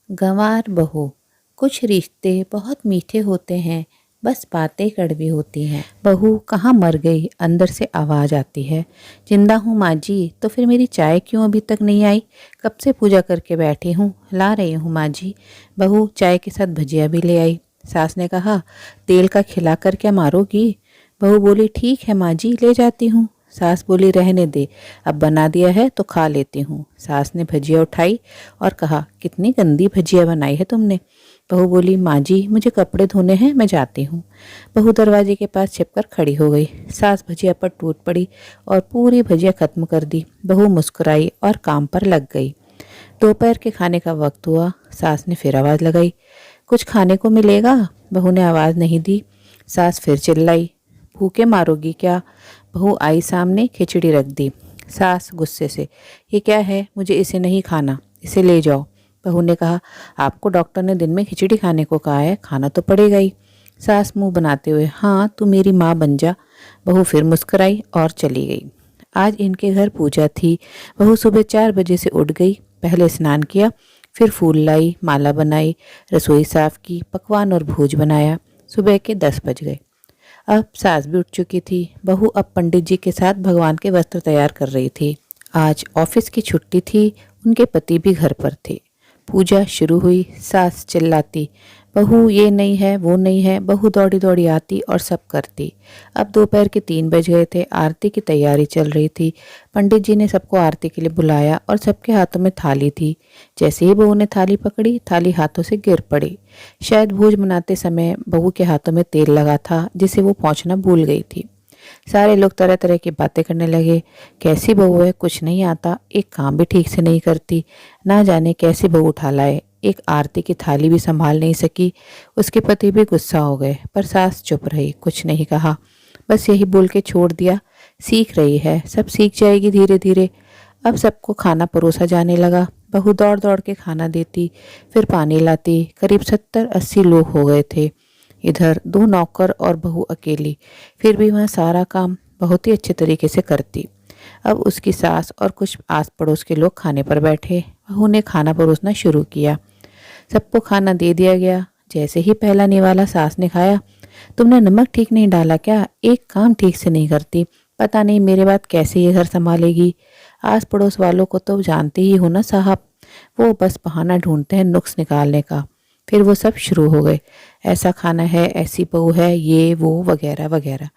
गंवार बहू। कुछ रिश्ते बहुत मीठे होते हैं, बस बातें कड़वी होती हैं। बहू कहाँ मर गई, अंदर से आवाज़ आती है। जिंदा हूँ माँ जी, तो फिर मेरी चाय क्यों अभी तक नहीं आई? कब से पूजा करके बैठी हूँ, ला रही हूँ माँ जी। बहू चाय के साथ भजिया भी ले आई। सास ने कहा, तेल का खिला कर क्या मारोगी? बहू बोली, ठीक है माँ जी, ले जाती हूँ। सास बोली, रहने दे, अब बना दिया है तो खा लेती हूँ। सास ने भजिया उठाई और कहा, कितनी गंदी भजिया बनाई है तुमने। बहू बोली, माँ जी मुझे कपड़े धोने हैं, मैं जाती हूँ। बहू दरवाजे के पास छिपकर खड़ी हो गई। सास भजिया पर टूट पड़ी और पूरी भजिया खत्म कर दी। बहू मुस्कुराई और काम पर लग गई। दोपहर के खाने का वक्त हुआ। सास ने फिर आवाज़ लगाई, कुछ खाने को मिलेगा? बहू ने आवाज़ नहीं दी। सास फिर चिल्लाई, भूखे मारोगी क्या? बहू आई सामने, खिचड़ी रख दी। सास गुस्से से, ये क्या है, मुझे इसे नहीं खाना, इसे ले जाओ। बहू ने कहा, आपको डॉक्टर ने दिन में खिचड़ी खाने को कहा है, खाना तो पड़ेगा ही। सास मुंह बनाते हुए, हाँ तू मेरी माँ बन जा। बहू फिर मुस्कुराई और चली गई। आज इनके घर पूजा थी। बहू सुबह 4 बजे से उठ गई। पहले स्नान किया, फिर फूल लाई, माला बनाई, रसोई साफ की, पकवान और भोज बनाया। सुबह के 10 बज गए। अब सास भी उठ चुकी थी। बहू अब पंडित जी के साथ भगवान के वस्त्र तैयार कर रही थी। आज ऑफिस की छुट्टी थी, उनके पति भी घर पर थे। पूजा शुरू हुई। सास चिल्लाती, बहू ये नहीं है, वो नहीं है। बहू दौड़ी दौड़ी आती और सब करती। अब दोपहर के 3 बज गए थे। आरती की तैयारी चल रही थी। पंडित जी ने सबको आरती के लिए बुलाया और सबके हाथों में थाली थी। जैसे ही बहू ने थाली पकड़ी, थाली हाथों से गिर पड़ी। शायद भोज मनाते समय बहू के हाथों में तेल लगा था, जिसे वो पोंछना भूल गई थी। सारे लोग तरह तरह की बातें करने लगे। कैसी बहू है, कुछ नहीं आता, एक काम भी ठीक से नहीं करती, ना जाने कैसी बहू उठा लाए, एक आरती की थाली भी संभाल नहीं सकी। उसके पति भी गुस्सा हो गए, पर सास चुप रही, कुछ नहीं कहा, बस यही बोल के छोड़ दिया, सीख रही है, सब सीख जाएगी धीरे धीरे। अब सबको खाना परोसा जाने लगा। बहू दौड़ दौड़ के खाना देती, फिर पानी लाती। करीब 70-80 लोग हो गए थे। इधर 2 नौकर और बहू अकेली, फिर भी वह सारा काम बहुत ही अच्छे तरीके से करती। अब उसकी सास और कुछ आस पड़ोस के लोग खाने पर बैठे। बहू ने खाना परोसना शुरू किया। सबको खाना दे दिया गया। जैसे ही पहला निवाला सास ने खाया, तुमने नमक ठीक नहीं डाला क्या? एक काम ठीक से नहीं करती, पता नहीं मेरे बाद कैसे ये घर संभालेगी। आस पड़ोस वालों को तो जानते ही हो ना साहब, वो बस बहाना ढूंढते हैं नुक्स निकालने का। फिर वो सब शुरू हो गए, ऐसा खाना है, ऐसी बहू है, ये वो वगैरह वगैरह।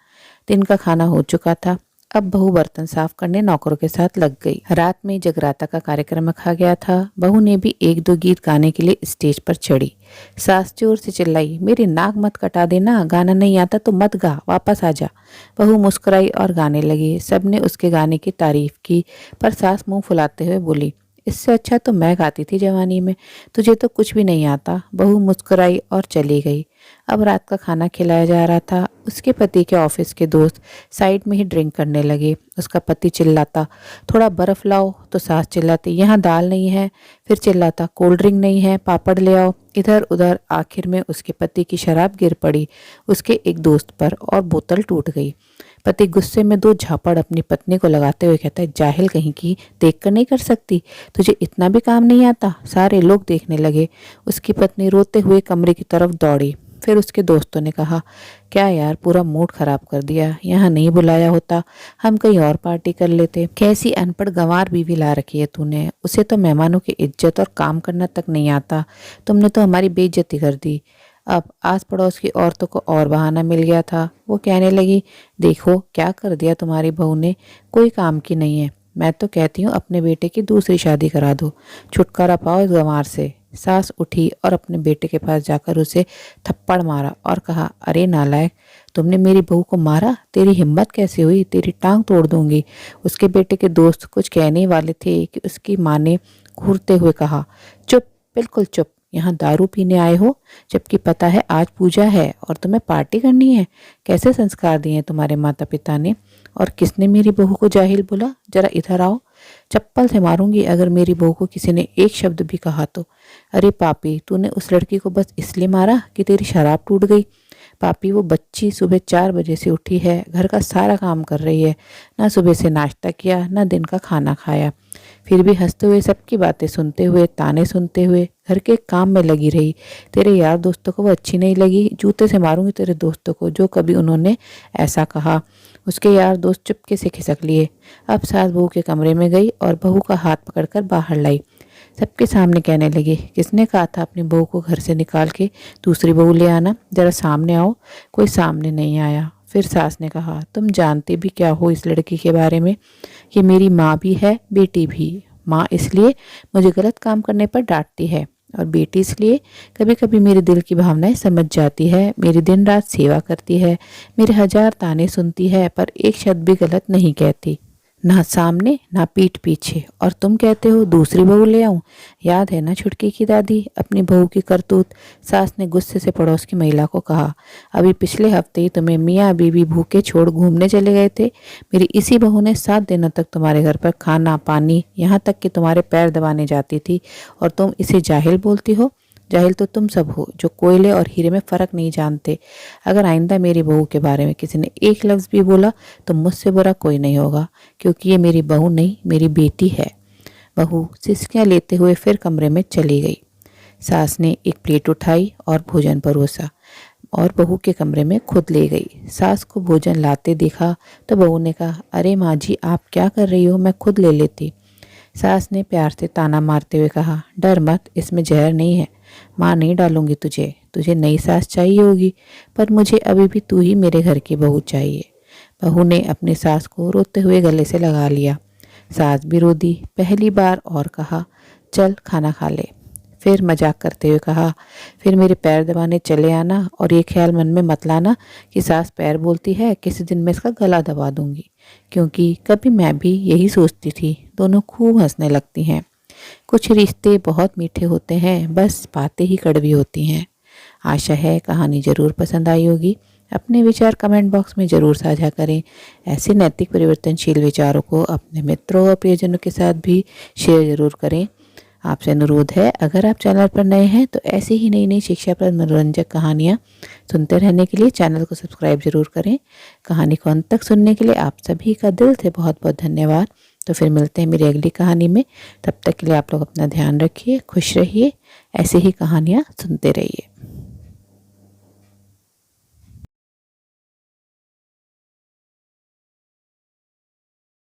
दिन का खाना हो चुका था। अब बहू बर्तन साफ करने नौकरों के साथ लग गई। रात में जगराता का कार्यक्रम रखा गया था। बहू ने भी 1-2 गीत गाने के लिए स्टेज पर चढ़ी। सास जोर से चिल्लाई, मेरी नाक मत कटा देना, गाना नहीं आता तो मत गा, वापस आ जा। बहू मुस्कुराई और गाने लगी। सबने उसके गाने की तारीफ की, पर सास मुंह फुलाते हुए बोली, इससे अच्छा तो मैं गाती थी जवानी में, तुझे तो कुछ भी नहीं आता। बहू मुस्कुराई और चली गई। अब रात का खाना खिलाया जा रहा था। उसके पति के ऑफिस के दोस्त साइड में ही ड्रिंक करने लगे। उसका पति चिल्लाता, थोड़ा बर्फ लाओ, तो सास चिल्लाती, यहाँ दाल नहीं है। फिर चिल्लाता, कोल्ड ड्रिंक नहीं है, पापड़ ले आओ। इधर उधर, आखिर में उसके पति की शराब गिर पड़ी उसके एक दोस्त पर और बोतल टूट गई। पति गुस्से में 2 झापड़ अपनी पत्नी को लगाते हुए कहता है, जाहिल कहीं की, देख कर नहीं कर सकती, तुझे इतना भी काम नहीं आता। सारे लोग देखने लगे। उसकी पत्नी रोते हुए कमरे की तरफ दौड़ी। फिर उसके दोस्तों ने कहा, क्या यार, पूरा मूड खराब कर दिया, यहाँ नहीं बुलाया होता, हम कहीं और पार्टी कर लेते। कैसी अनपढ़ गंवार बीवी ला रखी है तूने, उसे तो मेहमानों की इज्जत और काम करना तक नहीं आता, तुमने तो हमारी बेइज्जती कर दी। अब आस पड़ोस की औरतों को और बहाना मिल गया था। वो कहने लगी, देखो क्या कर दिया तुम्हारी बहू ने, कोई काम की नहीं है। मैं तो कहती हूँ अपने बेटे की दूसरी शादी करा दो, छुटकारा पाओ इस गंवार से। सास उठी और अपने बेटे के पास जाकर उसे थप्पड़ मारा और कहा, अरे नालायक, तुमने मेरी बहू को मारा, तेरी हिम्मत कैसे हुई, तेरी टांग तोड़ दूंगी। उसके बेटे के दोस्त कुछ कहने वाले थे कि उसकी माँ ने घूरते हुए कहा, चुप, बिल्कुल चुप, यहाँ दारू पीने आए हो, जबकि पता है आज पूजा है और तुम्हें पार्टी करनी है। कैसे संस्कार दिए हैं तुम्हारे माता पिता ने? और किसने मेरी बहू को जाहिल बोला? जरा इधर आओ, चप्पल से मारूंगी अगर मेरी बहू को किसी ने एक शब्द भी कहा तो। अरे पापी, तूने उस लड़की को बस इसलिए मारा कि तेरी शराब टूट गई? पापी, वो बच्ची सुबह 4 बजे से उठी है, घर का सारा काम कर रही है, ना सुबह से नाश्ता किया, ना दिन का खाना खाया। फिर भी हंसते हुए, सबकी बातें सुनते हुए, ताने सुनते हुए घर के काम में लगी रही। तेरे यार दोस्तों को वो अच्छी नहीं लगी, जूते से मारूंगी तेरे दोस्तों को जो कभी उन्होंने ऐसा कहा। उसके यार दोस्त चुपके से खिसक लिए। अब सास बहू के कमरे में गई और बहू का हाथ पकड़कर बाहर लाई। सबके सामने कहने लगी, किसने कहा था अपनी बहू को घर से निकाल के दूसरी बहू ले आना? जरा सामने आओ। कोई सामने नहीं आया। फिर सास ने कहा, तुम जानते भी क्या हो इस लड़की के बारे में? ये मेरी माँ भी है, बेटी भी। माँ इसलिए मुझे गलत काम करने पर डांटती है और बेटी इसलिए कभी कभी मेरे दिल की भावनाएं समझ जाती है, मेरी दिन रात सेवा करती है, मेरे 1000 ताने सुनती है पर एक शब्द भी गलत नहीं कहती, ना सामने ना पीठ पीछे। और तुम कहते हो दूसरी बहू ले आऊं? याद है ना छुटकी की दादी, अपनी बहू की करतूत? सास ने गुस्से से पड़ोस की महिला को कहा, अभी पिछले हफ्ते ही तुम्हें मियाँ बीवी भूखे छोड़ घूमने चले गए थे। मेरी इसी बहू ने 7 दिनों तक तुम्हारे घर पर खाना पानी, यहाँ तक कि तुम्हारे पैर दबाने जाती थी और तुम इसे जाहिल बोलती हो? जाहिल तो तुम सब हो जो कोयले और हीरे में फ़र्क नहीं जानते। अगर आइंदा मेरी बहू के बारे में किसी ने एक लफ्ज़ भी बोला तो मुझसे बुरा कोई नहीं होगा, क्योंकि ये मेरी बहू नहीं, मेरी बेटी है। बहू सिसकियाँ लेते हुए फिर कमरे में चली गई। सास ने एक प्लेट उठाई और भोजन परोसा और बहू के कमरे में खुद ले गई। सास को भोजन लाते देखा तो बहू ने कहा, अरे माँ जी आप क्या कर रही हो, मैं खुद ले लेती। सास ने प्यार से ताना मारते हुए कहा, डर मत, इसमें जहर नहीं है। माँ नहीं डालूंगी तुझे, तुझे नई सास चाहिए होगी, पर मुझे अभी भी तू ही मेरे घर की बहू चाहिए। बहू ने अपनी सास को रोते हुए गले से लगा लिया। सास भी रो दी पहली बार और कहा, चल खाना खा ले। फिर मजाक करते हुए कहा, फिर मेरे पैर दबाने चले आना और ये ख्याल मन में मत लाना कि सास पैर बोलती है, किसी दिन मैं इसका गला दबा दूंगी। क्योंकि कभी मैं भी यही सोचती थी। दोनों खूब हंसने लगती हैं। कुछ रिश्ते बहुत मीठे होते हैं, बस बातें ही कड़वी होती हैं। आशा है कहानी ज़रूर पसंद आई होगी। अपने विचार कमेंट बॉक्स में ज़रूर साझा करें। ऐसे नैतिक परिवर्तनशील विचारों को अपने मित्रों और प्रियजनों के साथ भी शेयर ज़रूर करें। आपसे अनुरोध है, अगर आप चैनल पर नए हैं तो ऐसी ही नई नई शिक्षाप्रद मनोरंजक कहानियाँ सुनते रहने के लिए चैनल को सब्सक्राइब जरूर करें। कहानी को अंत तक सुनने के लिए आप सभी का दिल से बहुत बहुत धन्यवाद। तो फिर मिलते हैं मेरी अगली कहानी में। तब तक के लिए आप लोग अपना ध्यान रखिए, खुश रहिए, ऐसे ही कहानियाँ सुनते रहिए।